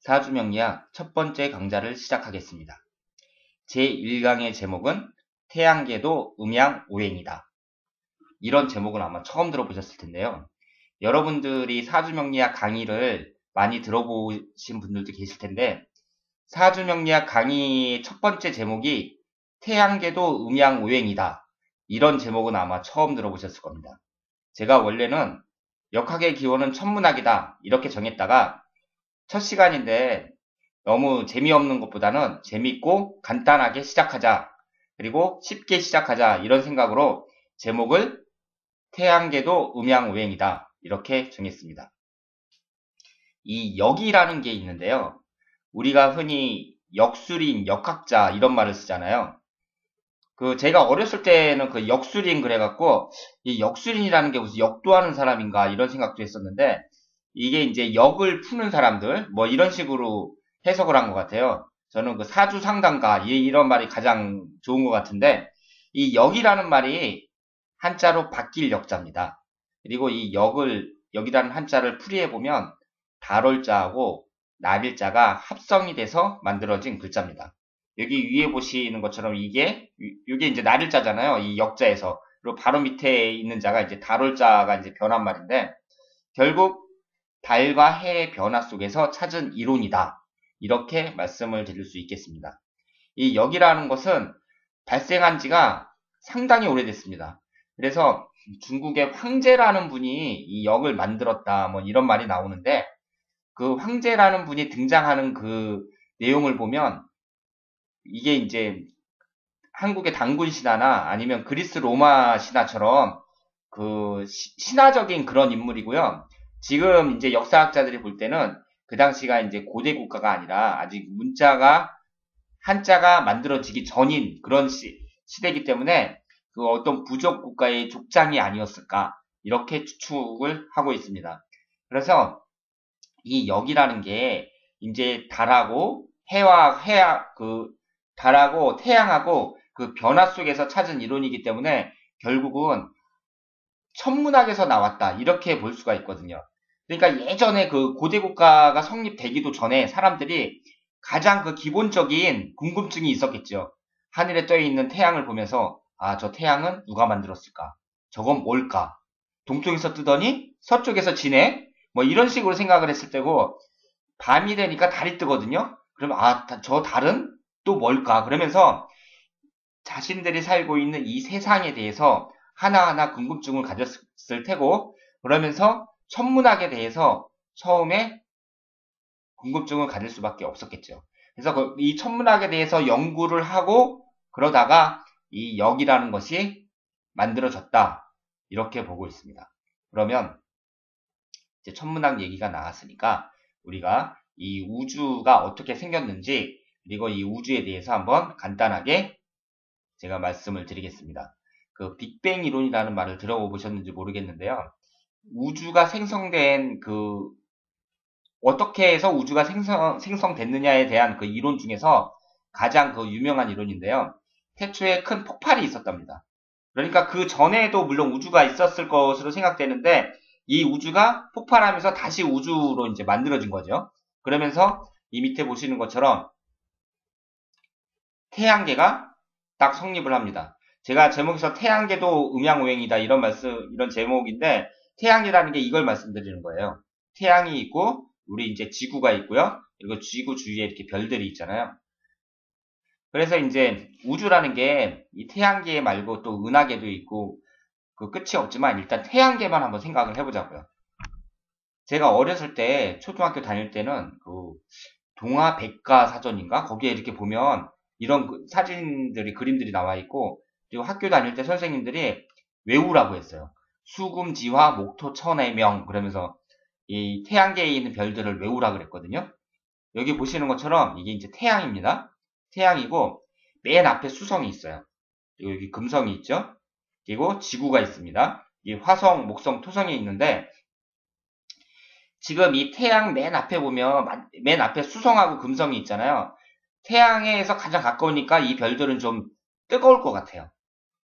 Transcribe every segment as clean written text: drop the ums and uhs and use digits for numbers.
사주명리학 첫 번째 강좌를 시작하겠습니다. 제1강의 제목은 태양계도 음양오행이다. 이런 제목은 아마 처음 들어보셨을 텐데요. 여러분들이 사주명리학 강의를 많이 들어보신 분들도 계실 텐데, 사주명리학 강의 첫 번째 제목이 태양계도 음양오행이다. 이런 제목은 아마 처음 들어보셨을 겁니다. 제가 원래는 역학의 기원은 천문학이다 이렇게 정했다가 첫 시간인데 너무 재미없는 것보다는 재밌고 간단하게 시작하자. 그리고 쉽게 시작하자. 이런 생각으로 제목을 태양계도 음양오행이다. 이렇게 정했습니다. 이 역이라는 게 있는데요. 우리가 흔히 역술인, 역학자 이런 말을 쓰잖아요. 제가 어렸을 때는 그 역술인 그래갖고 이 역술인이라는 게 무슨 역도 하는 사람인가 이런 생각도 했었는데 이게 이제 역을 푸는 사람들 뭐 이런 식으로 해석을 한 것 같아요. 저는 그 사주상담가 이런 말이 가장 좋은 것 같은데 이 역이라는 말이 한자로 바뀔 역자입니다. 그리고 이 역이라는 한자를 풀이해 보면 달월자하고 날일자가 합성이 돼서 만들어진 글자입니다. 여기 위에 보시는 것처럼 이게 이제 날일자잖아요. 이 역자에서 그리고 바로 밑에 있는 자가 이제 달월자가 이제 변한 말인데 결국 달과 해의 변화 속에서 찾은 이론이다. 이렇게 말씀을 드릴 수 있겠습니다. 이 역이라는 것은 발생한 지가 상당히 오래됐습니다. 그래서 중국의 황제라는 분이 이 역을 만들었다. 뭐 이런 말이 나오는데 그 황제라는 분이 등장하는 그 내용을 보면 이게 이제 한국의 단군 신화나 아니면 그리스 로마 신화처럼 그 신화적인 그런 인물이고요. 지금 이제 역사학자들이 볼 때는 그 당시가 이제 고대 국가가 아니라 아직 한자가 만들어지기 전인 그런 시대이기 때문에 그 어떤 부족 국가의 족장이 아니었을까 이렇게 추측을 하고 있습니다. 그래서 이 역이라는 게 이제 달하고 달하고 태양하고 그 변화 속에서 찾은 이론이기 때문에 결국은 천문학에서 나왔다 이렇게 볼 수가 있거든요. 그러니까 예전에 그 고대 국가가 성립되기도 전에 사람들이 가장 그 기본적인 궁금증이 있었겠죠. 하늘에 떠 있는 태양을 보면서 저 태양은 누가 만들었을까? 저건 뭘까? 동쪽에서 뜨더니 서쪽에서 지네? 뭐 이런 식으로 생각을 했을 때고 밤이 되니까 달이 뜨거든요. 그러면 저 달은 또 뭘까? 그러면서 자신들이 살고 있는 이 세상에 대해서 하나하나 궁금증을 가졌을 테고 그러면서 천문학에 대해서 처음에 궁금증을 가질 수밖에 없었겠죠. 그래서 이 천문학에 대해서 연구를 하고 그러다가 이 역이라는 것이 만들어졌다. 이렇게 보고 있습니다. 그러면 이제 천문학 얘기가 나왔으니까 우리가 이 우주가 어떻게 생겼는지 그리고 이 우주에 대해서 한번 간단하게 제가 말씀을 드리겠습니다. 그 빅뱅 이론이라는 말을 들어보셨는지 모르겠는데요. 우주가 생성된 어떻게 해서 우주가 생성됐느냐에 대한 그 이론 중에서 가장 그 유명한 이론인데요. 태초에 큰 폭발이 있었답니다. 그러니까 그 전에도 물론 우주가 있었을 것으로 생각되는데 이 우주가 폭발하면서 다시 우주로 이제 만들어진 거죠. 그러면서 이 밑에 보시는 것처럼 태양계가 딱 성립을 합니다. 제가 제목에서 태양계도 음양오행이다 이런 제목인데 태양계라는 게 이걸 말씀드리는 거예요. 태양이 있고 우리 이제 지구가 있고요. 그리고 지구 주위에 이렇게 별들이 있잖아요. 그래서 이제 우주라는 게 이 태양계 말고 또 은하계도 있고 그 끝이 없지만 일단 태양계만 한번 생각을 해보자고요. 제가 어렸을 때 초등학교 다닐 때는 그 동화백과사전인가 거기에 이렇게 보면 이런 사진들이 그림들이 나와 있고 그리고 학교 다닐 때 선생님들이 외우라고 했어요. 수금지화 목토천의 명 그러면서 이 태양계에 있는 별들을 외우라 그랬거든요. 여기 보시는 것처럼 이게 이제 태양입니다. 태양이고 맨 앞에 수성이 있어요. 그리고 여기 금성이 있죠. 그리고 지구가 있습니다. 이 화성, 목성, 토성이 있는데 지금 이 태양 맨 앞에 보면 맨 앞에 수성하고 금성이 있잖아요. 태양에서 가장 가까우니까 이 별들은 좀 뜨거울 것 같아요.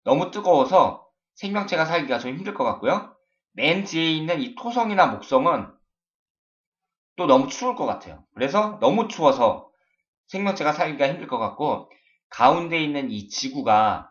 너무 뜨거워서 생명체가 살기가 좀 힘들 것 같고요. 맨 뒤에 있는 이 토성이나 목성은 또 너무 추울 것 같아요. 그래서 너무 추워서 생명체가 살기가 힘들 것 같고, 가운데 있는 이 지구가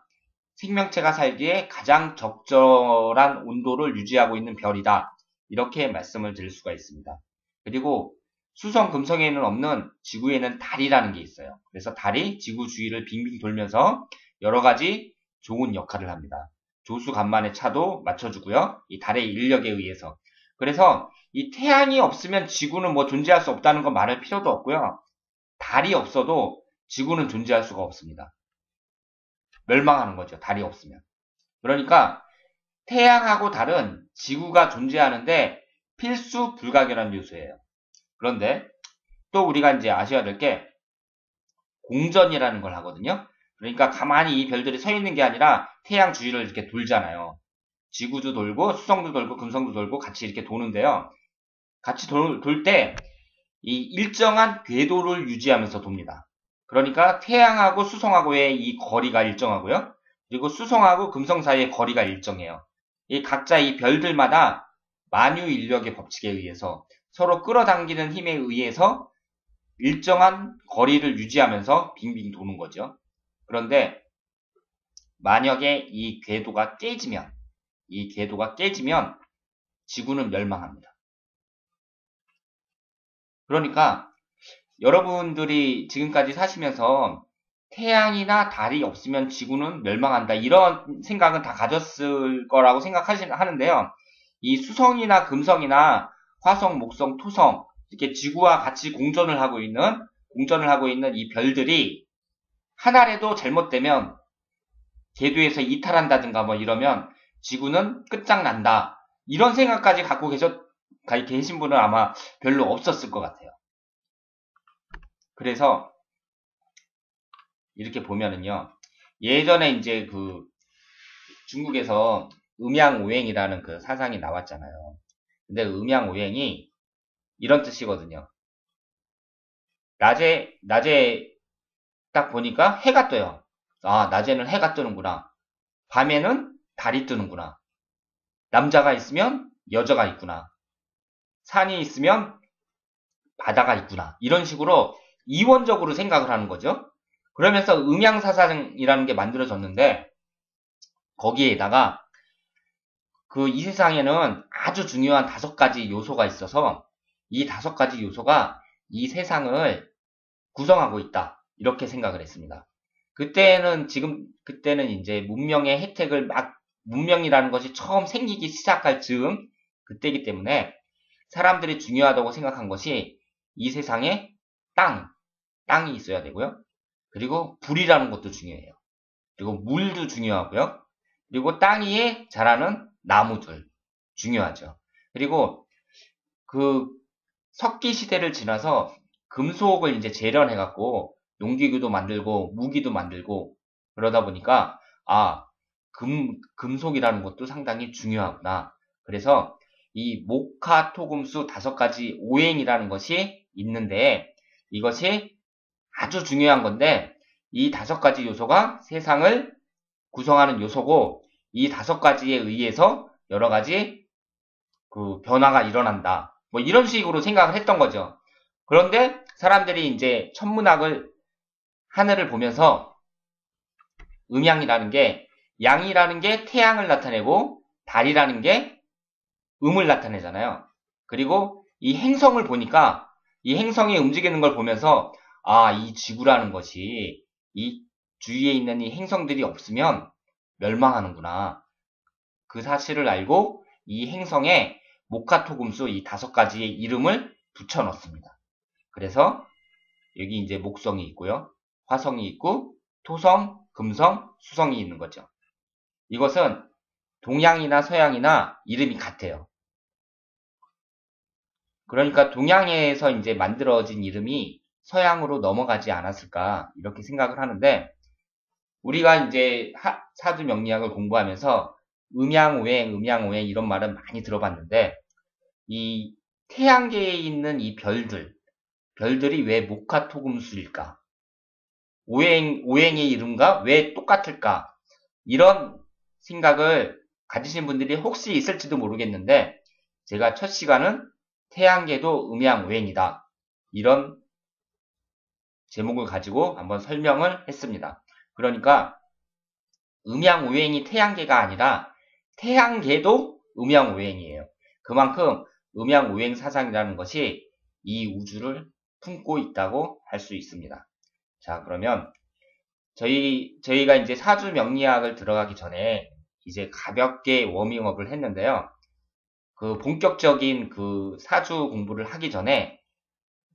생명체가 살기에 가장 적절한 온도를 유지하고 있는 별이다. 이렇게 말씀을 드릴 수가 있습니다. 그리고 수성, 금성에는 없는 지구에는 달이라는 게 있어요. 그래서 달이 지구 주위를 빙빙 돌면서 여러 가지 좋은 역할을 합니다. 조수간만의 차도 맞춰주고요. 이 달의 인력에 의해서. 그래서 이 태양이 없으면 지구는 뭐 존재할 수 없다는 거 말할 필요도 없고요. 달이 없어도 지구는 존재할 수가 없습니다. 멸망하는 거죠. 달이 없으면. 그러니까 태양하고 달은 지구가 존재하는데 필수 불가결한 요소예요. 그런데 또 우리가 이제 아셔야 될 게 공전이라는 걸 하거든요. 그러니까 가만히 이 별들이 서 있는 게 아니라 태양 주위를 이렇게 돌잖아요. 지구도 돌고 수성도 돌고 금성도 돌고 같이 이렇게 도는데요. 같이 돌 때 이 일정한 궤도를 유지하면서 돕니다. 그러니까 태양하고 수성하고의 이 거리가 일정하고요. 그리고 수성하고 금성 사이의 거리가 일정해요. 이 각자 이 별들마다 만유인력의 법칙에 의해서 서로 끌어당기는 힘에 의해서 일정한 거리를 유지하면서 빙빙 도는 거죠. 그런데 만약에 이 궤도가 깨지면 지구는 멸망합니다. 그러니까 여러분들이 지금까지 사시면서 태양이나 달이 없으면 지구는 멸망한다. 이런 생각은 다 가졌을 거라고 생각하는데요. 이 수성이나 금성이나 화성, 목성, 토성 이렇게 지구와 같이 공전을 하고 있는 이 별들이 하나라도 잘못되면 궤도에서 이탈한다든가 뭐 이러면 지구는 끝장난다. 이런 생각까지 갖고 계신 분은 아마 별로 없었을 것 같아요. 그래서 이렇게 보면은요. 예전에 이제 그 중국에서 음양오행이라는 그 사상이 나왔잖아요. 근데 음양오행이 이런 뜻이거든요. 낮에 딱 보니까 해가 떠요. 아, 낮에는 해가 뜨는구나. 밤에는 달이 뜨는구나. 남자가 있으면 여자가 있구나. 산이 있으면 바다가 있구나. 이런 식으로 이원적으로 생각을 하는 거죠. 그러면서 음양사상이라는 게 만들어졌는데 거기에다가 그 이 세상에는 아주 중요한 5가지 요소가 있어서 이 5가지 요소가 이 세상을 구성하고 있다. 이렇게 생각을 했습니다. 그때는 이제 문명이라는 것이 처음 생기기 시작할 즈음 그때이기 때문에 사람들이 중요하다고 생각한 것이 이 세상에 땅이 있어야 되고요. 그리고 불이라는 것도 중요해요. 그리고 물도 중요하고요. 그리고 땅 위에 자라는 나무들 중요하죠. 그리고 그 석기 시대를 지나서 금속을 이제 재련해갖고 농기구도 만들고 무기도 만들고 그러다 보니까 금속이라는 것도 상당히 중요하구나. 그래서 이 목화토금수 5가지 오행이라는 것이 있는데 이것이 아주 중요한 건데 이 5가지 요소가 세상을 구성하는 요소고 이 5가지에 의해서 여러 가지 그 변화가 일어난다. 뭐 이런 식으로 생각을 했던 거죠. 그런데 사람들이 이제 천문학을 하늘을 보면서 양이라는 게 태양을 나타내고 달이라는 게 음을 나타내잖아요. 그리고 이 행성을 보니까 이 행성이 움직이는 걸 보면서 이 지구라는 것이 이 주위에 있는 이 행성들이 없으면 멸망하는구나. 그 사실을 알고 이 행성에 목화토금수 이 5가지의 이름을 붙여 넣습니다. 그래서 여기 이제 목성이 있고요. 화성이 있고 토성, 금성, 수성이 있는 거죠. 이것은 동양이나 서양이나 이름이 같아요. 그러니까 동양에서 이제 만들어진 이름이 서양으로 넘어가지 않았을까 이렇게 생각을 하는데 우리가 이제 사주 명리학을 공부하면서 음양오행 이런 말은 많이 들어봤는데 이 태양계에 있는 이 별들이 왜 목화토금수일까? 오행의 이름과 왜 똑같을까? 이런 생각을 가지신 분들이 혹시 있을지도 모르겠는데 제가 첫 시간은 태양계도 음양오행이다. 이런 제목을 가지고 한번 설명을 했습니다. 그러니까 음양오행이 태양계가 아니라 태양계도 음양오행이에요. 그만큼 음양오행 사상이라는 것이 이 우주를 품고 있다고 할 수 있습니다. 자, 그러면 저희가 이제 사주 명리학을 들어가기 전에 이제 가볍게 워밍업을 했는데요. 그 본격적인 그 사주 공부를 하기 전에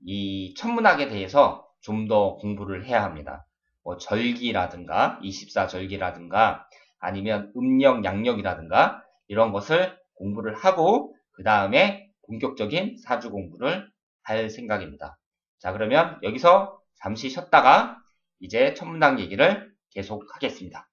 이 천문학에 대해서 좀 더 공부를 해야 합니다. 뭐 절기라든가 24절기라든가 아니면 음력, 양력이라든가 이런 것을 공부를 하고 그 다음에 본격적인 사주 공부를 할 생각입니다. 자, 그러면 여기서 잠시 쉬었다가 이제 천문학 얘기를 계속 하겠습니다.